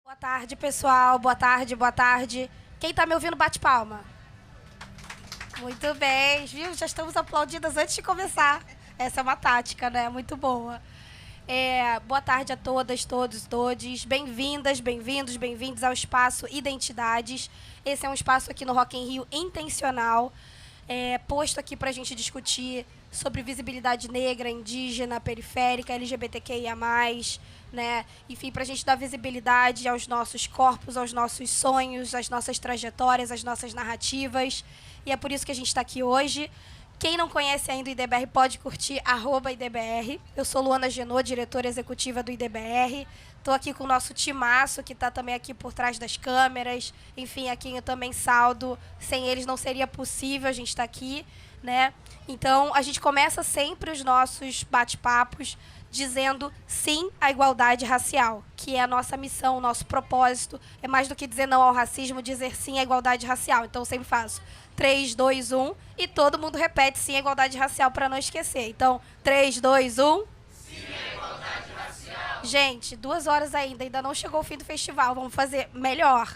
Boa tarde, pessoal. Boa tarde, boa tarde. Quem tá me ouvindo, bate palma. Muito bem, viu? Já estamos aplaudidas antes de começar. Essa é uma tática, né? Muito boa. Boa tarde a todas, todos, todes. Bem-vindas, bem-vindos, bem-vindos ao espaço Identidades. Esse é um espaço aqui no Rock in Rio intencional, posto aqui para a gente discutir sobre visibilidade negra, indígena, periférica, LGBTQIA+, né? Enfim, para a gente dar visibilidade aos nossos corpos, aos nossos sonhos, às nossas trajetórias, às nossas narrativas. E é por isso que a gente está aqui hoje. Quem não conhece ainda o IDBR pode curtir @IDBR. Eu sou Luana Genô, diretora executiva do IDBR. Estou aqui com o nosso timaço, que está também aqui por trás das câmeras. Enfim, aqui eu também saldo. Sem eles não seria possível a gente estar aqui, né? Então, a gente começa sempre os nossos bate-papos dizendo sim à igualdade racial, que é a nossa missão, o nosso propósito. É mais do que dizer não ao racismo, dizer sim à igualdade racial. Então, eu sempre faço 3, 2, 1 e todo mundo repete sim à igualdade racial para não esquecer. Então, 3, 2, 1. Sim à igualdade racial. Gente, 2 horas ainda não chegou o fim do festival. Vamos fazer melhor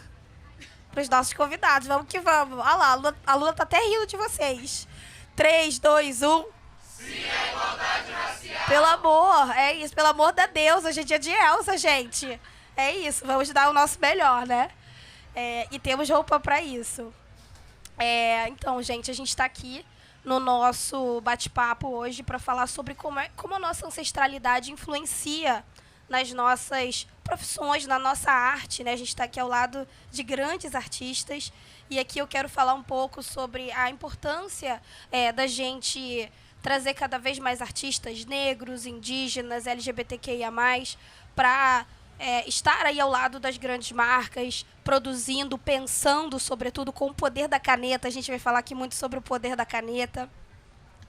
para os nossos convidados. Vamos que vamos. Olha lá, a Luna tá até rindo de vocês. 3, 2, 1. Sim à igualdade racial. Pelo amor, é isso. Pelo amor da Deus, hoje é dia de Elsa, gente. É isso, vamos dar o nosso melhor, né? E temos roupa para isso. Então, gente, a gente está aqui no nosso bate-papo hoje para falar sobre como a nossa ancestralidade influencia nas nossas profissões, na nossa arte, né? A gente está aqui ao lado de grandes artistas e aqui eu quero falar um pouco sobre a importância da gente trazer cada vez mais artistas negros, indígenas, LGBTQIA+, para estar aí ao lado das grandes marcas, produzindo, pensando, sobretudo, com o poder da caneta. A gente vai falar aqui muito sobre o poder da caneta.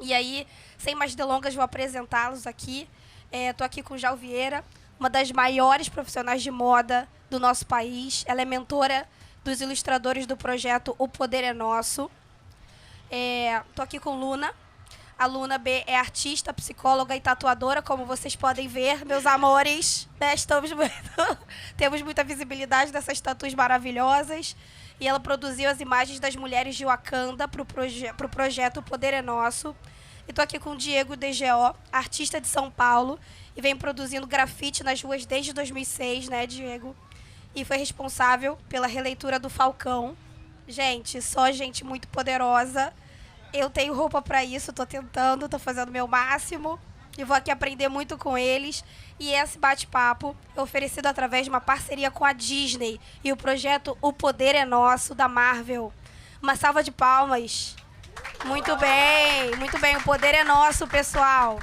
E aí, sem mais delongas, vou apresentá-los aqui. Estou aqui com Jal Vieira, uma das maiores profissionais de moda do nosso país. Ela é mentora dos ilustradores do projeto O Poder é Nosso. Estou aqui com Luna. A Luna B é artista, psicóloga e tatuadora, como vocês podem ver, meus amores. Né? Temos muita visibilidade dessas tatuas maravilhosas. E ela produziu as imagens das mulheres de Wakanda para o projeto O Poder é Nosso. E estou aqui com o Diego DGO, artista de São Paulo, e vem produzindo grafite nas ruas desde 2006, né, Diego? E foi responsável pela releitura do Falcão. Gente, só gente muito poderosa. Eu tenho roupa para isso, estou tentando, estou fazendo o meu máximo. E vou aqui aprender muito com eles. E esse bate-papo é oferecido através de uma parceria com a Disney e o projeto O Poder é Nosso, da Marvel. Uma salva de palmas. Muito bem, o poder é nosso, pessoal.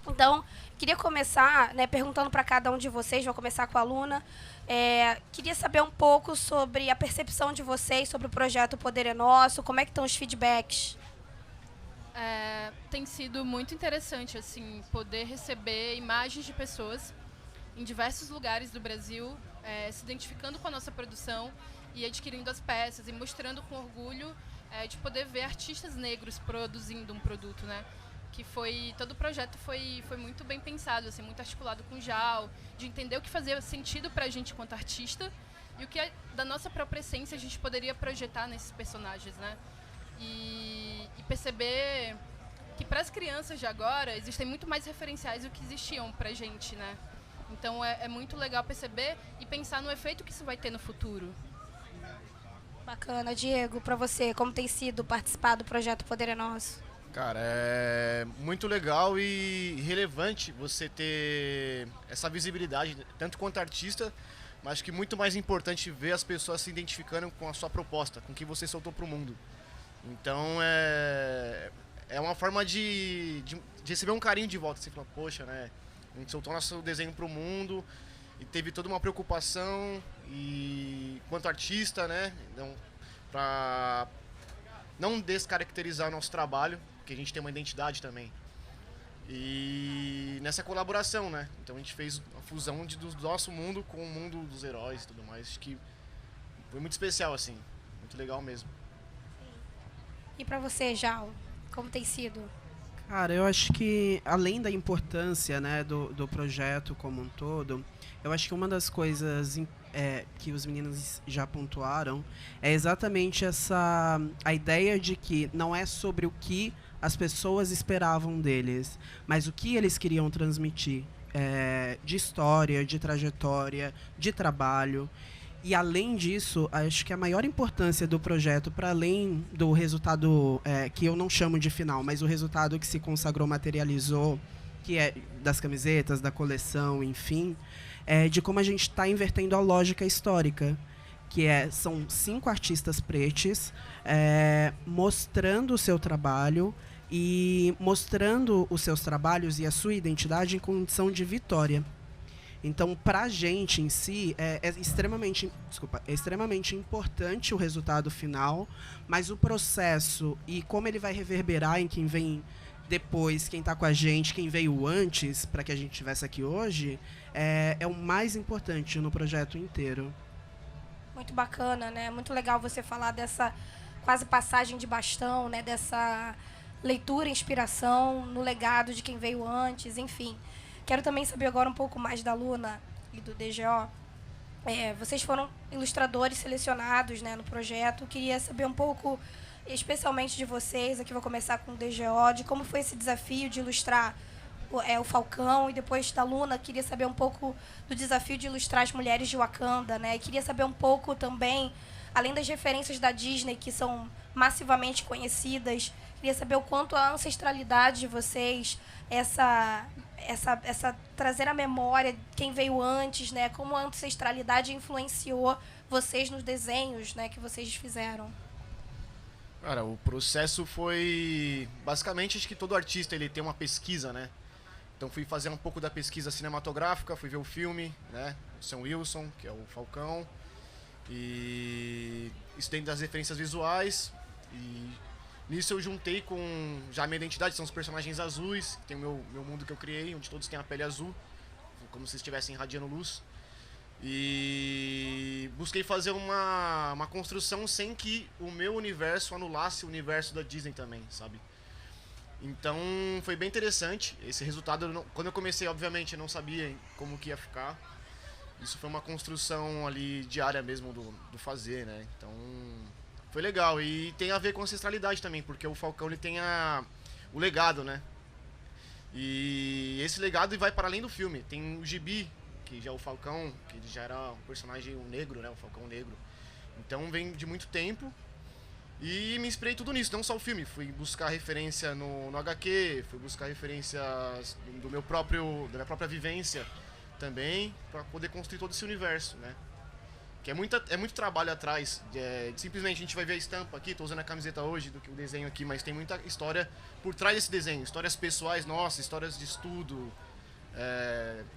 Então, queria começar, né, perguntando para cada um de vocês, vou começar com a Luna. Queria saber um pouco sobre a percepção de vocês sobre o projeto O Poder é Nosso, como é que estão os feedbacks? Tem sido muito interessante assim, poder receber imagens de pessoas em diversos lugares do Brasil, se identificando com a nossa produção e adquirindo as peças e mostrando com orgulho de poder ver artistas negros produzindo um produto, né? Que todo o projeto foi muito bem pensado, assim, muito articulado com o Jal, de entender o que fazia sentido para a gente enquanto artista e o que da nossa própria essência a gente poderia projetar nesses personagens, né? E perceber que para as crianças de agora existem muito mais referenciais do que existiam para a gente, né? Então é muito legal perceber e pensar no efeito que isso vai ter no futuro. Bacana. Diego, para você, como tem sido participar do projeto Poder é Nosso? Cara, é muito legal e relevante você ter essa visibilidade, tanto quanto artista, mas acho que muito mais importante ver as pessoas se identificando com a sua proposta, com o que você soltou pro mundo. Então é uma forma de receber um carinho de volta. Você fala, poxa, né? A gente soltou nosso desenho pro mundo e teve toda uma preocupação e quanto artista, né? Então, pra não descaracterizar o nosso trabalho, porque a gente tem uma identidade também. E nessa colaboração, né? Então a gente fez a fusão do nosso mundo com o mundo dos heróis e tudo mais. Acho que foi muito especial, assim. Muito legal mesmo. E para você, Jal, como tem sido? Cara, eu acho que, além da importância, né, do projeto como um todo, eu acho que uma das coisas que os meninos já pontuaram é exatamente a ideia de que não é sobre o que as pessoas esperavam deles, mas o que eles queriam transmitir, de história, de trajetória, de trabalho. E, além disso, acho que a maior importância do projeto, para além do resultado, que eu não chamo de final, mas o resultado que se consagrou, materializou, que é das camisetas, da coleção, enfim, de como a gente está invertendo a lógica histórica, que são 5 artistas pretos mostrando o seu trabalho e mostrando os seus trabalhos e a sua identidade em condição de vitória. Então, para a gente em si, é extremamente importante o resultado final, mas o processo e como ele vai reverberar em quem vem depois, quem está com a gente, quem veio antes, para que a gente estivesse aqui hoje, é o mais importante no projeto inteiro. Muito bacana, né? Muito legal você falar dessa quase passagem de bastão, né? Dessa leitura, inspiração no legado de quem veio antes, enfim. Quero também saber agora um pouco mais da Luna e do DGO. Vocês foram ilustradores selecionados, né, no projeto. Queria saber um pouco, especialmente de vocês, aqui vou começar com o DGO, de como foi esse desafio de ilustrar o Falcão, e depois da Luna, queria saber um pouco do desafio de ilustrar as mulheres de Wakanda, né? E queria saber um pouco também, além das referências da Disney, que são massivamente conhecidas, queria saber o quanto a ancestralidade de vocês, essa trazer a memória quem veio antes, né? Como a ancestralidade influenciou vocês nos desenhos, né, que vocês fizeram. Cara, o processo foi basicamente, acho que todo artista ele tem uma pesquisa, né? Então fui fazer um pouco da pesquisa cinematográfica, fui ver o filme, né? O Sam Wilson, que é o Falcão, e isso dentro das referências visuais. E nisso eu juntei com já a minha identidade, são os personagens azuis, tem o meu mundo que eu criei, onde todos têm a pele azul, como se estivessem irradiando luz. E busquei fazer uma construção sem que o meu universo anulasse o universo da Disney também, sabe? Então foi bem interessante esse resultado. Quando eu comecei, obviamente, eu não sabia como que ia ficar. Isso foi uma construção ali diária mesmo do fazer, né? Então foi legal. E tem a ver com ancestralidade também, porque o Falcão ele tem o legado, né? E esse legado vai para além do filme. Tem o Gibi, que já é o Falcão, que já era um personagem negro, né? O Falcão negro. Então vem de muito tempo. E me inspirei tudo nisso, não só o filme. Fui buscar referência no HQ, fui buscar referências da minha própria vivência também, para poder construir todo esse universo, né? Que é muito trabalho atrás. Simplesmente a gente vai ver a estampa aqui, tô usando a camiseta hoje do que o desenho aqui, mas tem muita história por trás desse desenho. Histórias pessoais nossas, histórias de estudo.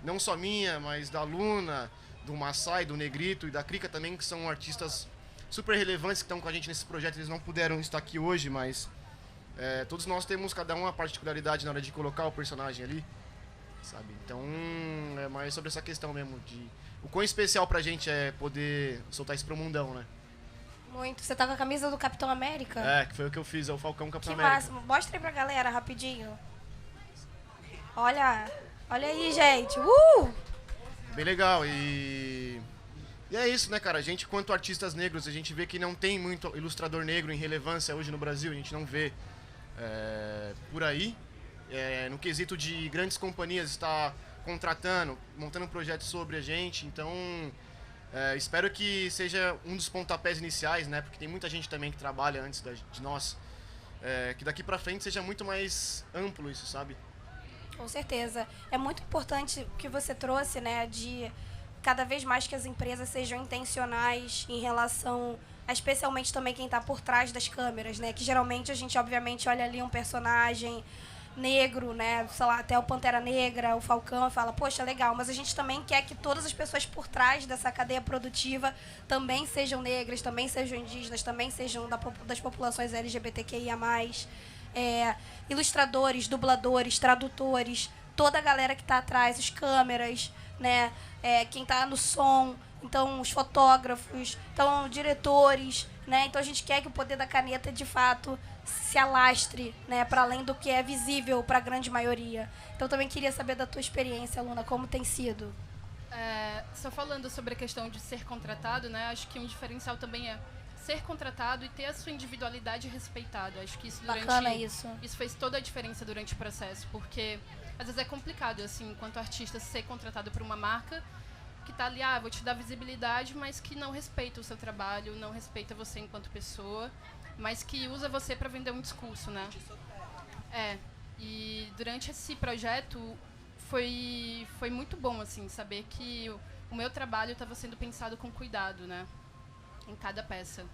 Não só minha, mas da Luna, do Massai, do Negrito e da Krika também, que são artistas super relevantes que estão com a gente nesse projeto. Eles não puderam estar aqui hoje, mas todos nós temos cada uma particularidade na hora de colocar o personagem ali, sabe? Então é mais sobre essa questão mesmo de o quão especial pra gente é poder soltar isso pro mundão, né? Muito. Você tá com a camisa do Capitão América? Que foi o que eu fiz, é o Falcão Capitão Que América. máximo. Mostra aí pra galera rapidinho. Olha aí, gente. Bem legal. E é isso, né, cara? A gente, quanto artistas negros, a gente vê que não tem muito ilustrador negro em relevância hoje no Brasil. A gente não vê por aí. No quesito de grandes companhias estar contratando, montando um projeto sobre a gente. Então, espero que seja um dos pontapés iniciais, né? Porque tem muita gente também que trabalha antes de nós. Que daqui pra frente seja muito mais amplo isso, sabe? Com certeza. É muito importante o que você trouxe, né? De cada vez mais que as empresas sejam intencionais em relação a, especialmente também quem está por trás das câmeras, né? Que geralmente a gente, obviamente, olha ali um personagem negro, né? Sei lá, até o Pantera Negra, o Falcão, e fala, poxa, legal, mas a gente também quer que todas as pessoas por trás dessa cadeia produtiva também sejam negras, também sejam indígenas, também sejam das populações LGBTQIA+, ilustradores, dubladores, tradutores, toda a galera que está atrás, os câmeras, né? Quem está no som, então os fotógrafos, então diretores, né? Então a gente quer que o poder da caneta, de fato, se alastre, né, para além do que é visível para a grande maioria. Então, também queria saber da tua experiência, Luna, como tem sido. Só falando sobre a questão de ser contratado, né, acho que um diferencial também é ser contratado e ter a sua individualidade respeitada. Acho que isso Bacana isso. Isso fez toda a diferença durante o processo, porque às vezes é complicado, assim, enquanto artista, ser contratado por uma marca que tá ali, vou te dar visibilidade, mas que não respeita o seu trabalho, não respeita você enquanto pessoa, mas que usa você para vender um discurso, né? E durante esse projeto foi muito bom, assim, saber que o meu trabalho estava sendo pensado com cuidado, né? Em cada peça.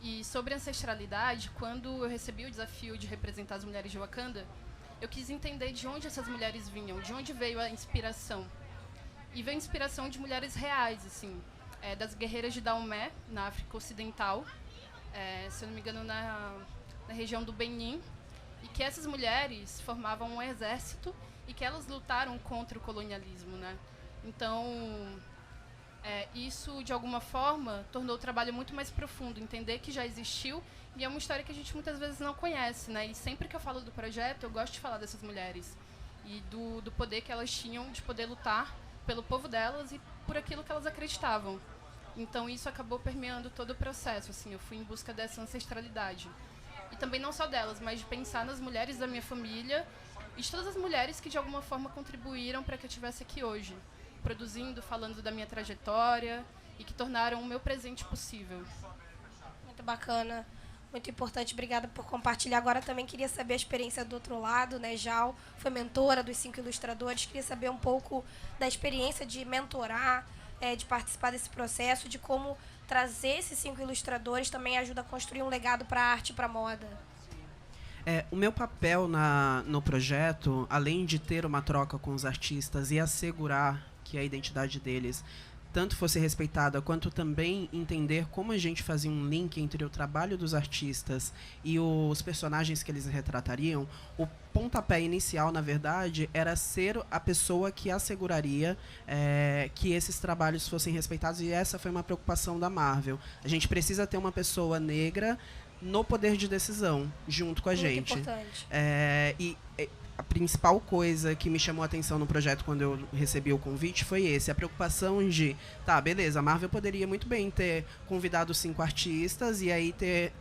E sobre ancestralidade, quando eu recebi o desafio de representar as mulheres de Wakanda, eu quis entender de onde essas mulheres vinham, de onde veio a inspiração. E veio a inspiração de mulheres reais, assim, das guerreiras de Daomé, na África Ocidental, se eu não me engano, na região do Benin, e que essas mulheres formavam um exército e que elas lutaram contra o colonialismo, né? Então, isso, de alguma forma, tornou o trabalho muito mais profundo, entender que já existiu, e é uma história que a gente muitas vezes não conhece, né? E sempre que eu falo do projeto, eu gosto de falar dessas mulheres e do poder que elas tinham de poder lutar pelo povo delas e por aquilo que elas acreditavam. Então, isso acabou permeando todo o processo, assim, eu fui em busca dessa ancestralidade. E também não só delas, mas de pensar nas mulheres da minha família e de todas as mulheres que, de alguma forma, contribuíram para que eu estivesse aqui hoje, produzindo, falando da minha trajetória e que tornaram o meu presente possível. Muito bacana, muito importante. Obrigada por compartilhar. Agora também queria saber a experiência do outro lado, né? Jal foi mentora dos 5 ilustradores. Queria saber um pouco da experiência de mentorar, de participar desse processo, de como trazer esses 5 ilustradores também ajuda a construir um legado para a arte e para a moda. O meu papel no projeto, além de ter uma troca com os artistas e assegurar que a identidade deles tanto fosse respeitada, quanto também entender como a gente fazia um link entre o trabalho dos artistas e os personagens que eles retratariam, o pontapé inicial, na verdade, era ser a pessoa que asseguraria que esses trabalhos fossem respeitados, e essa foi uma preocupação da Marvel. A gente precisa ter uma pessoa negra no poder de decisão, junto com a gente. Muito importante. A principal coisa que me chamou a atenção no projeto quando eu recebi o convite foi a preocupação de, beleza, a Marvel poderia muito bem ter convidado 5 artistas e aí ter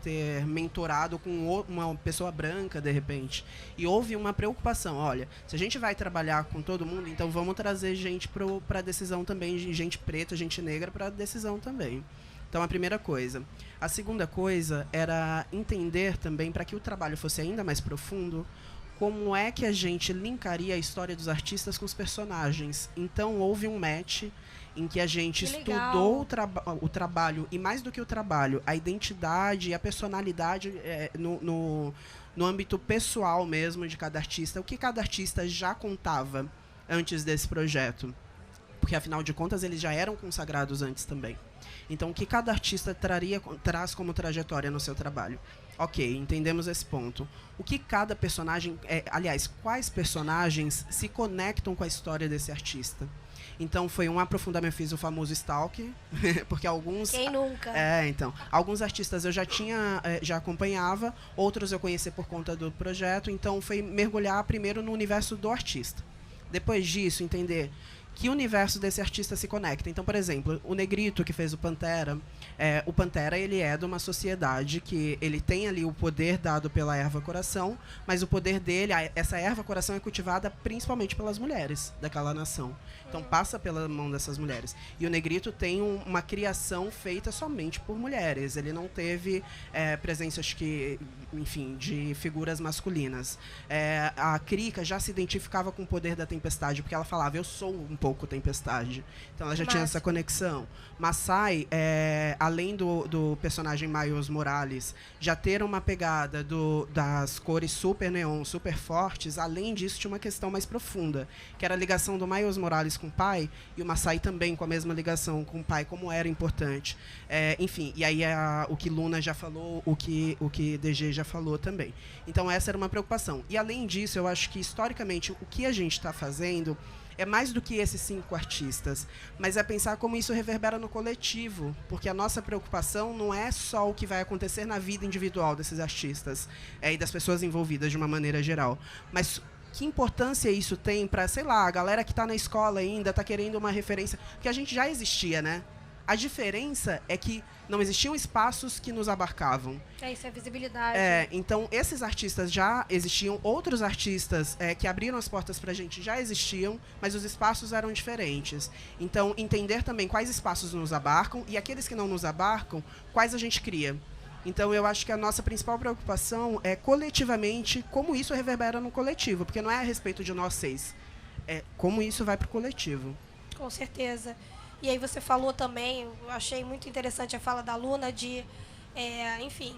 mentorado com uma pessoa branca, de repente. E houve uma preocupação, olha, se a gente vai trabalhar com todo mundo, então vamos trazer gente para a decisão também, gente preta, gente negra para a decisão também. Então, a primeira coisa. A segunda coisa era entender também, para que o trabalho fosse ainda mais profundo, como é que a gente linkaria a história dos artistas com os personagens. Então, houve um match em que a gente estudou o trabalho, e mais do que o trabalho, a identidade e a personalidade no âmbito pessoal mesmo de cada artista, o que cada artista já contava antes desse projeto. Porque, afinal de contas, eles já eram consagrados antes também. Então, o que cada artista traz como trajetória no seu trabalho? Ok, entendemos esse ponto. O que cada personagem... aliás, quais personagens se conectam com a história desse artista? Então, foi um aprofundamento, eu fiz o famoso stalk, porque alguns... Quem nunca? Então, alguns artistas eu já acompanhava, outros eu conheci por conta do projeto, então foi mergulhar primeiro no universo do artista. Depois disso, entender que universo desse artista se conecta. Então, por exemplo, o Negrito, que fez o Pantera, ele é de uma sociedade que ele tem ali o poder dado pela erva coração, mas o poder dele, essa erva coração é cultivada principalmente pelas mulheres daquela nação. Então, passa pela mão dessas mulheres. E o Negrito tem uma criação feita somente por mulheres. Ele não teve presença, acho que, enfim, de figuras masculinas. A Krika já se identificava com o poder da tempestade, porque ela falava, eu sou um pouco tempestade. Então ela já tinha essa conexão. Masai, além do personagem Miles Morales já ter uma pegada das cores super neon, super fortes, além disso tinha uma questão mais profunda, que era a ligação do Miles Morales com o pai, e o Masai também com a mesma ligação com o pai, como era importante. Enfim, e aí o que Luna já falou, o que DG já falou também. Então essa era uma preocupação. E além disso, eu acho que historicamente o que a gente está fazendo é mais do que esses 5 artistas, mas é pensar como isso reverbera no coletivo, porque a nossa preocupação não é só o que vai acontecer na vida individual desses artistas e das pessoas envolvidas de uma maneira geral, mas que importância isso tem para, sei lá, a galera que está na escola ainda, está querendo uma referência, porque a gente já existia, né? A diferença é que não existiam espaços que nos abarcavam. Isso é visibilidade. Então, esses artistas já existiam, outros artistas que abriram as portas para a gente já existiam, mas os espaços eram diferentes. Então, entender também quais espaços nos abarcam e aqueles que não nos abarcam, quais a gente cria. Então, eu acho que a nossa principal preocupação é, coletivamente, como isso reverbera no coletivo, porque não é a respeito de nós 6, é como isso vai para o coletivo. Com certeza. E aí você falou também, eu achei muito interessante a fala da Luna de, enfim,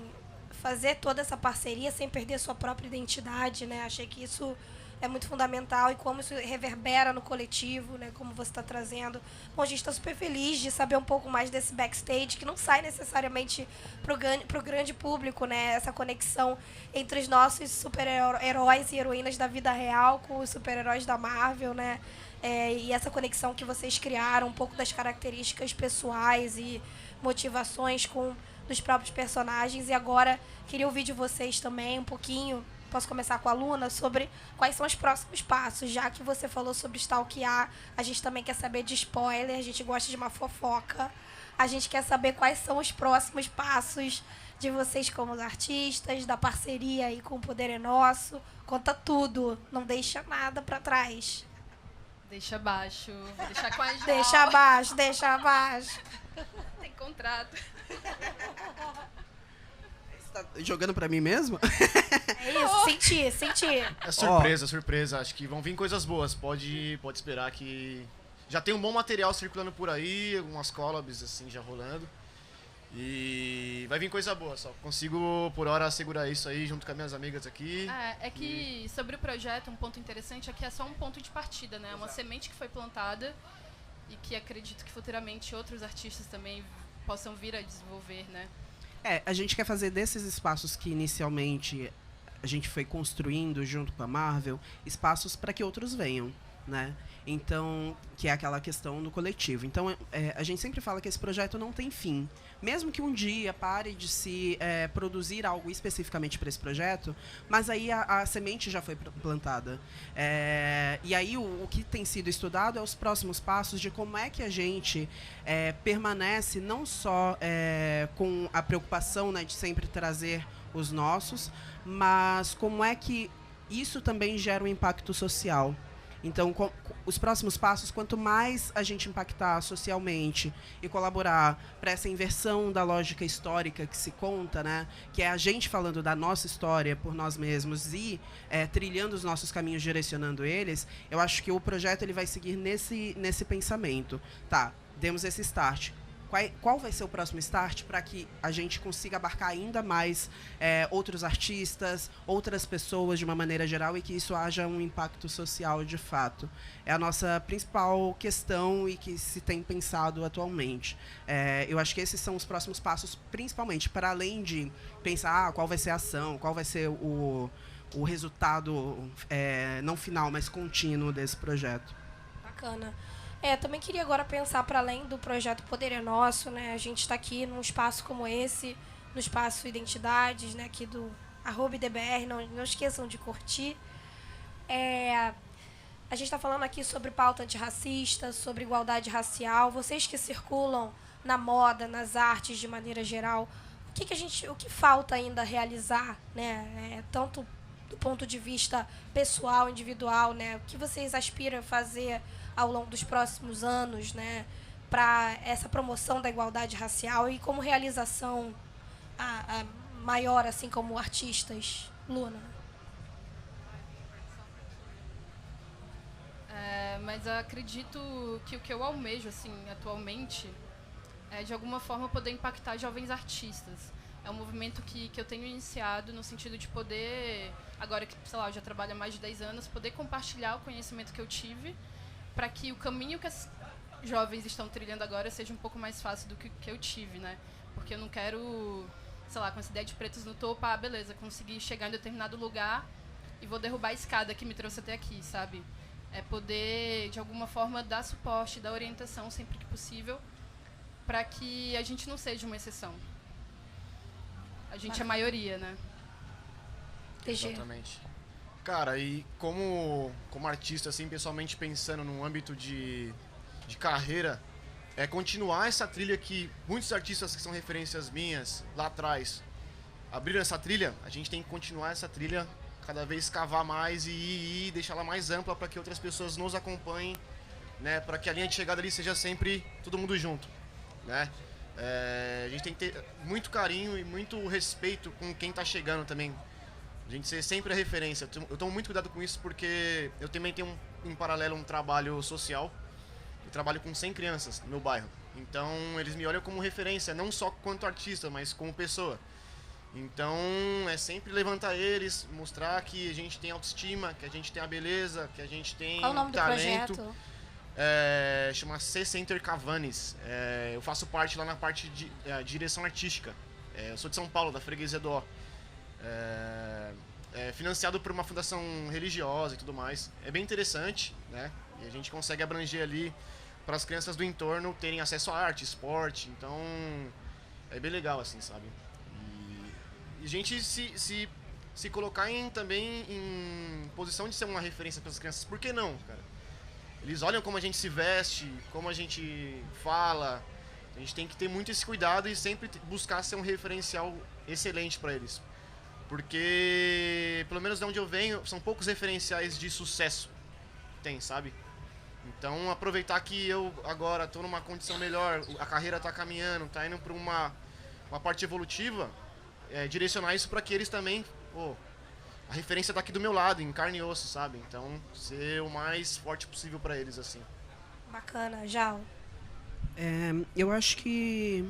fazer toda essa parceria sem perder sua própria identidade, né? Achei que isso é muito fundamental e como isso reverbera no coletivo, né? Como você está trazendo. Bom, a gente está super feliz de saber um pouco mais desse backstage, que não sai necessariamente para o grande público, né? Essa conexão entre os nossos super-heróis e heroínas da vida real com os super-heróis da Marvel, né? E essa conexão que vocês criaram, um pouco das características pessoais e motivações dos próprios personagens. E agora, queria ouvir de vocês também um pouquinho, posso começar com a Luna, sobre quais são os próximos passos. Já que você falou sobre stalkear, a gente também quer saber de spoiler, a gente gosta de uma fofoca. A gente quer saber quais são os próximos passos de vocês como artistas, da parceria aí com o Poder é Nosso. Conta tudo, não deixa nada para trás. Deixa abaixo, vou deixar com a Jó. Deixa abaixo, deixa abaixo. Tem contrato. Você tá jogando pra mim mesmo? É isso, senti. É surpresa, surpresa. Acho que vão vir coisas boas. Pode esperar que... Já tem um bom material circulando por aí, algumas collabs assim já rolando. E vai vir coisa boa, só consigo por hora segurar isso aí junto com as minhas amigas aqui. É que sobre o projeto, um ponto interessante é que é só um ponto de partida, né? É uma semente que foi plantada e que acredito que futuramente outros artistas também possam vir a desenvolver, né? A gente quer fazer desses espaços que inicialmente a gente foi construindo junto com a Marvel, espaços para que outros venham, né? Então, que é aquela questão do coletivo. Então, a gente sempre fala que esse projeto não tem fim. Mesmo que um dia pare de se produzir algo especificamente para esse projeto, mas aí a semente já foi plantada. E aí o que tem sido estudado é os próximos passos de como é que a gente permanece não só com a preocupação, né, de sempre trazer os nossos, mas como é que isso também gera um impacto social. Então, os próximos passos, quanto mais a gente impactar socialmente e colaborar para essa inversão da lógica histórica que se conta, né, que é a gente falando da nossa história por nós mesmos e trilhando os nossos caminhos, direcionando eles, eu acho que o projeto ele vai seguir nesse pensamento. Tá, demos esse start. Qual vai ser o próximo start para que a gente consiga abarcar ainda mais outros artistas, outras pessoas de uma maneira geral e que isso haja um impacto social de fato? É a nossa principal questão e que se tem pensado atualmente. Eu acho que esses são os próximos passos, principalmente, para além de pensar qual vai ser a ação, qual vai ser o resultado não final, mas contínuo desse projeto. Bacana. Também queria agora pensar para além do projeto Poder é Nosso, né? A gente está aqui num espaço como esse, no espaço Identidades, né? Aqui do @IDBR, não esqueçam de curtir. A gente está falando aqui sobre pauta antirracista, sobre igualdade racial. Vocês que circulam na moda, nas artes de maneira geral, o que falta ainda realizar, né? Tanto do ponto de vista pessoal, individual, né? O que vocês aspiram a fazer ao longo dos próximos anos, né, para essa promoção da igualdade racial e como realização a maior, assim como artistas? Luna. Mas eu acredito que o que eu almejo, assim, atualmente, é de alguma forma poder impactar jovens artistas. É um movimento que eu tenho iniciado no sentido de poder, agora que, sei lá, eu já trabalho há mais de 10 anos, poder compartilhar o conhecimento que eu tive para que o caminho que as jovens estão trilhando agora seja um pouco mais fácil do que eu tive, né? Porque eu não quero, sei lá, com essa ideia de pretos no topo, beleza, consegui chegar em determinado lugar e vou derrubar a escada que me trouxe até aqui, sabe? É poder, de alguma forma, dar suporte, dar orientação sempre que possível, para que a gente não seja uma exceção. A gente é a maioria, né? Exatamente. Cara, e como artista, assim, pessoalmente pensando num âmbito de carreira, é continuar essa trilha que muitos artistas que são referências minhas lá atrás abriram essa trilha, a gente tem que continuar essa trilha, cada vez cavar mais e deixá-la mais ampla para que outras pessoas nos acompanhem, né, para que a linha de chegada ali seja sempre todo mundo junto, né? A gente tem que ter muito carinho e muito respeito com quem está chegando também. A gente ser sempre a referência. Eu tomo muito cuidado com isso porque eu também tenho em paralelo um trabalho social. Eu trabalho com 100 crianças no meu bairro. Então eles me olham como referência, não só quanto artista, mas como pessoa. Então é sempre levantar eles, mostrar que a gente tem autoestima, que a gente tem a beleza, que a gente tem Qual o nome talento. do projeto? Chama C-Center Cavanes. Eu faço parte lá na parte de direção artística. Eu sou de São Paulo, da Freguesia do Ó. Financiado por uma fundação religiosa e tudo mais. É bem interessante, né? E a gente consegue abranger ali para as crianças do entorno terem acesso à arte, esporte. Então é bem legal, assim, sabe? E a gente se colocar também em posição de ser uma referência para as crianças. Por que não, cara? Eles olham como a gente se veste, como a gente fala. A gente tem que ter muito esse cuidado e sempre buscar ser um referencial excelente para eles. Porque, pelo menos de onde eu venho, são poucos referenciais de sucesso que tem, sabe? Então, aproveitar que eu agora estou numa condição melhor, a carreira está caminhando, está indo para uma parte evolutiva, direcionar isso para que eles também, a referência está aqui do meu lado, em carne e osso, sabe? Então, ser o mais forte possível para eles, assim. Bacana, Jal. Eu acho que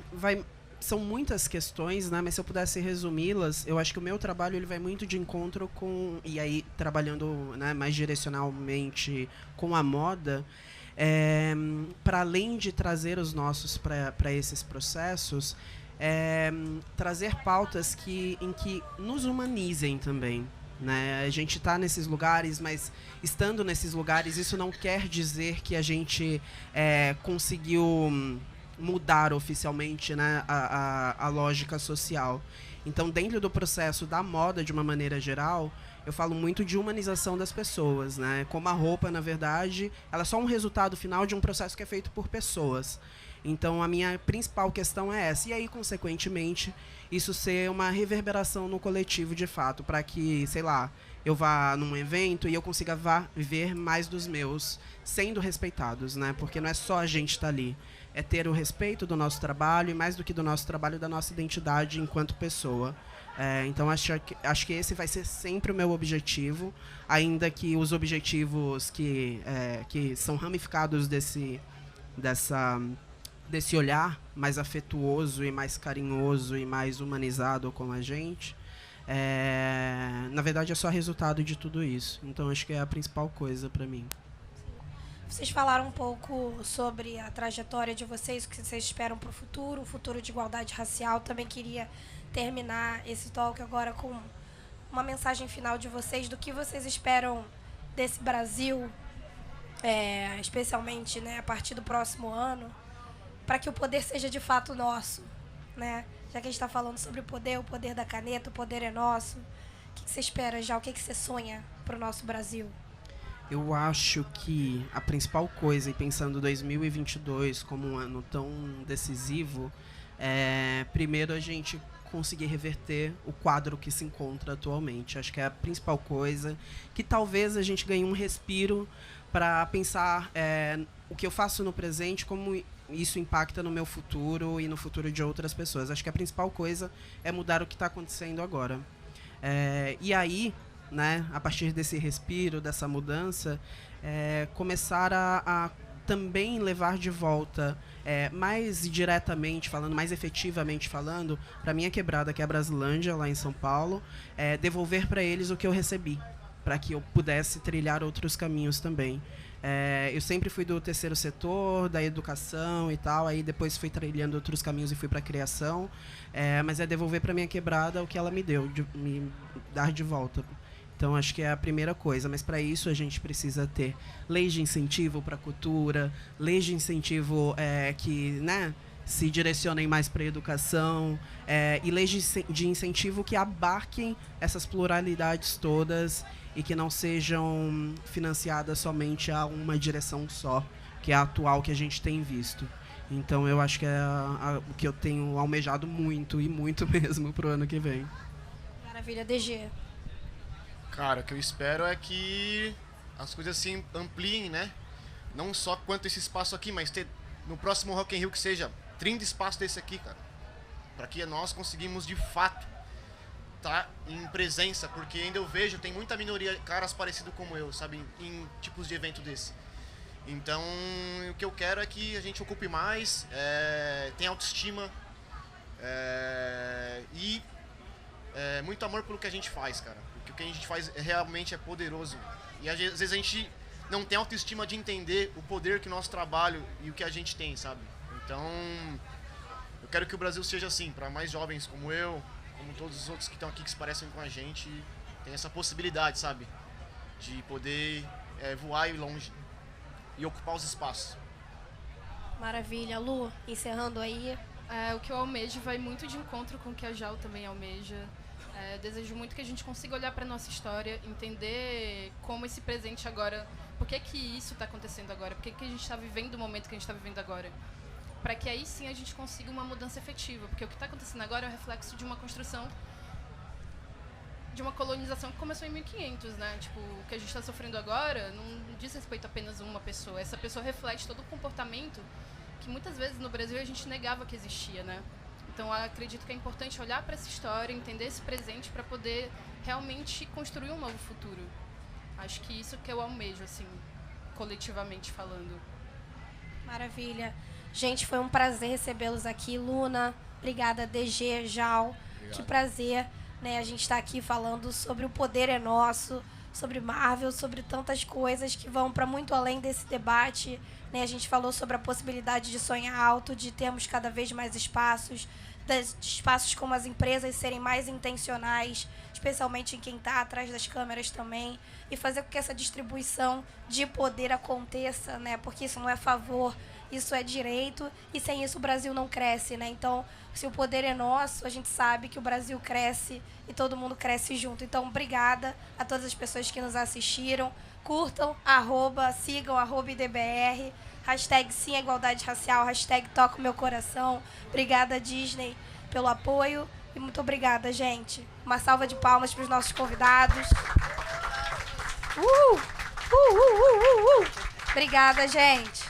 são muitas questões, né? Mas se eu pudesse resumi-las, eu acho que o meu trabalho ele vai muito de encontro com, e aí trabalhando, né, mais direcionalmente com a moda, para além de trazer os nossos para esses processos, trazer pautas em que nos humanizem também. Né? A gente está nesses lugares, mas estando nesses lugares, isso não quer dizer que a gente conseguiu mudar oficialmente, né, a lógica social. Então, dentro do processo da moda, de uma maneira geral, eu falo muito de humanização das pessoas, né? Como a roupa, na verdade, ela é só um resultado final de um processo que é feito por pessoas. Então, a minha principal questão é essa. E aí, consequentemente, isso ser uma reverberação no coletivo, de fato, para que, sei lá, eu vá num evento e eu consiga ver mais dos meus sendo respeitados, né? Porque não é só a gente estar ali. É ter o respeito do nosso trabalho e, mais do que do nosso trabalho, da nossa identidade enquanto pessoa. Então, acho que esse vai ser sempre o meu objetivo, ainda que os objetivos que são ramificados desse olhar mais afetuoso e mais carinhoso e mais humanizado com a gente, na verdade é só resultado de tudo isso. Então acho que é a principal coisa para mim. Vocês falaram um pouco sobre a trajetória de vocês, o que vocês esperam para o futuro, um futuro de igualdade racial. Também queria terminar esse talk agora com uma mensagem final de vocês, do que vocês esperam desse Brasil, especialmente, né, a partir do próximo ano, para que o poder seja de fato nosso, né? Já que a gente está falando sobre o poder da caneta, o poder é nosso. O que você espera, já? O que você sonha para o nosso Brasil? Eu acho que a principal coisa, e pensando 2022 como um ano tão decisivo, primeiro a gente conseguir reverter o quadro que se encontra atualmente. Acho que é a principal coisa, que talvez a gente ganhe um respiro para pensar o que eu faço no presente, como isso impacta no meu futuro e no futuro de outras pessoas. Acho que a principal coisa é mudar o que está acontecendo agora. E aí, né, a partir desse respiro, dessa mudança, começar a também levar de volta, mais diretamente falando, mais efetivamente falando, para a minha quebrada, que é a Brasilândia, lá em São Paulo, devolver para eles o que eu recebi, para que eu pudesse trilhar outros caminhos também. Eu sempre fui do terceiro setor, da educação e tal, aí depois fui trilhando outros caminhos e fui para a criação, mas é devolver para minha quebrada o que ela me deu, me dar de volta. Então, acho que é a primeira coisa. Mas, para isso, a gente precisa ter leis de incentivo para a cultura, leis de incentivo que, né, se direcionem mais para a educação, e leis de incentivo que abarquem essas pluralidades todas e que não sejam financiadas somente a uma direção só, que é a atual que a gente tem visto. Então, eu acho que é o que eu tenho almejado muito, e muito mesmo, para o ano que vem. Maravilha, DG. Cara, o que eu espero é que as coisas se ampliem, né? Não só quanto esse espaço aqui, mas ter no próximo Rock in Rio que seja 30 espaços desse aqui, cara. Para que nós conseguimos, de fato, estar em presença. Porque ainda eu vejo, tem muita minoria, caras parecidos como eu, sabe? Em tipos de evento desse. Então, o que eu quero é que a gente ocupe mais, tenha autoestima e muito amor pelo que a gente faz, cara. Porque o que a gente faz realmente é poderoso. E às vezes a gente não tem autoestima de entender o poder que o nosso trabalho e o que a gente tem, sabe? Então, eu quero que o Brasil seja assim, para mais jovens como eu, como todos os outros que estão aqui que se parecem com a gente, tem essa possibilidade, sabe? De poder voar e ir longe e ocupar os espaços. Maravilha. Lu, encerrando aí. O que eu almejo vai muito de encontro com o que a Jal também almeja. Desejo muito que a gente consiga olhar para a nossa história, entender como esse presente agora, por que isso está acontecendo agora, por que a gente está vivendo o momento que a gente está vivendo agora. Para que aí sim a gente consiga uma mudança efetiva, porque o que está acontecendo agora é o reflexo de uma construção, de uma colonização que começou em 1500, né? Tipo, o que a gente está sofrendo agora não diz respeito a apenas uma pessoa. Essa pessoa reflete todo o comportamento que muitas vezes no Brasil a gente negava que existia, né? Então, eu acredito que é importante olhar para essa história, entender esse presente para poder realmente construir um novo futuro. Acho que isso que eu almejo, assim, coletivamente falando. Maravilha. Gente, foi um prazer recebê-los aqui. Luna, obrigada. DG, Jal, obrigado. Que prazer, né? A gente está aqui falando sobre o poder é nosso, sobre Marvel, sobre tantas coisas que vão para muito além desse debate, né? A gente falou sobre a possibilidade de sonhar alto, de termos cada vez mais espaços, de espaços como as empresas serem mais intencionais, especialmente em quem está atrás das câmeras também, e fazer com que essa distribuição de poder aconteça, né? Porque isso não é favor, isso é direito, e sem isso o Brasil não cresce, né? Então, se o poder é nosso, a gente sabe que o Brasil cresce e todo mundo cresce junto. Então, obrigada a todas as pessoas que nos assistiram. Curtam, sigam, @IDBR, hashtag sim a igualdade racial, hashtag toca o meu coração. Obrigada, Disney, pelo apoio. E muito obrigada, gente. Uma salva de palmas para os nossos convidados. Obrigada, gente.